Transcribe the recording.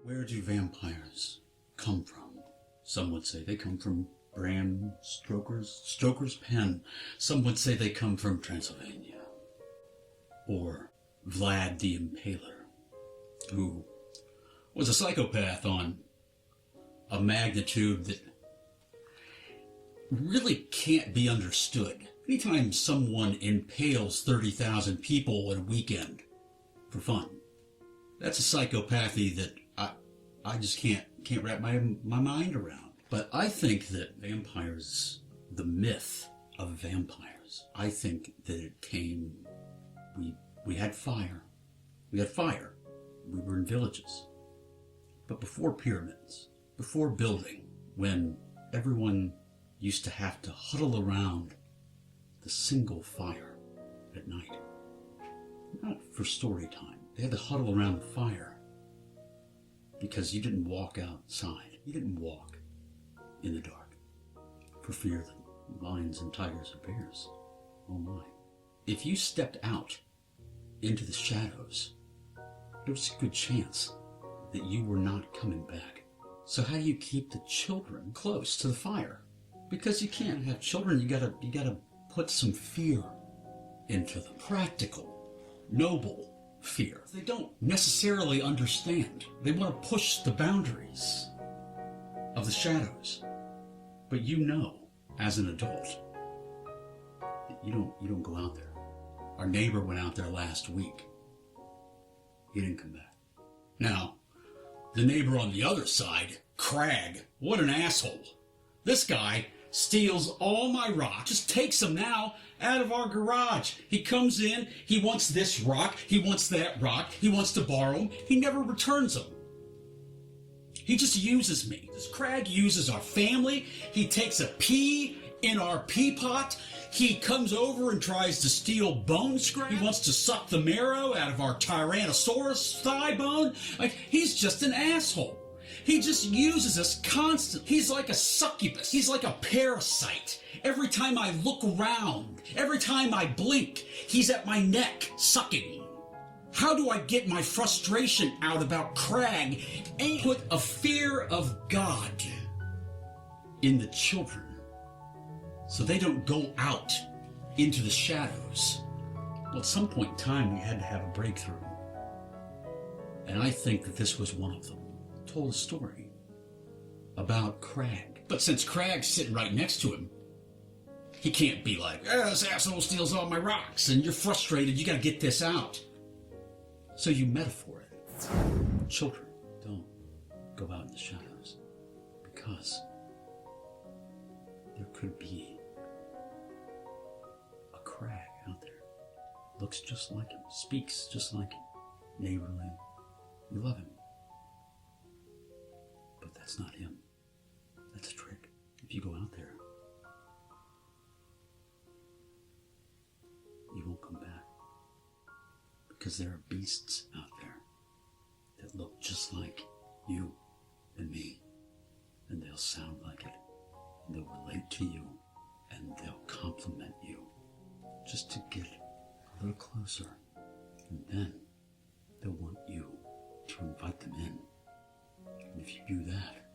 Where do vampires come from? Some would say they come from Bram Stoker's pen. Some would say they come from Transylvania. Or Vlad the Impaler, who was a psychopath on a magnitude that really can't be understood. Anytime someone impales 30,000 people in a weekend for fun, that's a psychopathy that I just can't wrap my mind around. But I think that vampires, the myth of vampires, I think that it came, we had fire. We had fire. We were in villages. But before pyramids, before building, when everyone used to have to huddle around the single fire at night, not for story time. They had to huddle around the fire because you didn't walk outside. You didn't walk in the dark for fear that lions and tigers and bears, oh my. If you stepped out into the shadows, there was a good chance that you were not coming back. So how do you keep the children close to the fire? Because you can't have children, you gotta put some fear into them. Practical, noble fear. They don't necessarily understand. They want to push the boundaries of the shadows. But you know, as an adult, that you don't go out there. Our neighbor went out there last week. He didn't come back. Now, the neighbor on the other side, Crag, what an asshole. This guy steals all my rocks, just takes them now out of our garage. He comes in, he wants this rock, he wants that rock, he wants to borrow them, he never returns them. He just uses me. This Crag uses our family, he takes a pee in our pea pot, he comes over and tries to steal bone scrap, he wants to suck the marrow out of our Tyrannosaurus thigh bone. Like, he's just an asshole. He just uses us constantly. He's like a succubus. He's like a parasite. Every time I look around, every time I blink, he's at my neck, sucking. How do I get my frustration out about Crag and put a fear of God in the children so they don't go out into the shadows? Well, at some point in time, we had to have a breakthrough. And I think that this was one of them. Told a story about Crag. But since Crag's sitting right next to him, he can't be like, this asshole steals all my rocks and you're frustrated, you gotta get this out. So you metaphor it. Children, don't go out in the shadows because there could be a Crag out there. Looks just like him, speaks just like him, neighborly. You love him. But that's not him. That's a trick. If you go out there, you won't come back. Because there are beasts out there that look just like you and me. And they'll sound like it. And they'll relate to you. And they'll compliment you. Just to get a little closer. And then they'll want you to invite them in. And if you do that,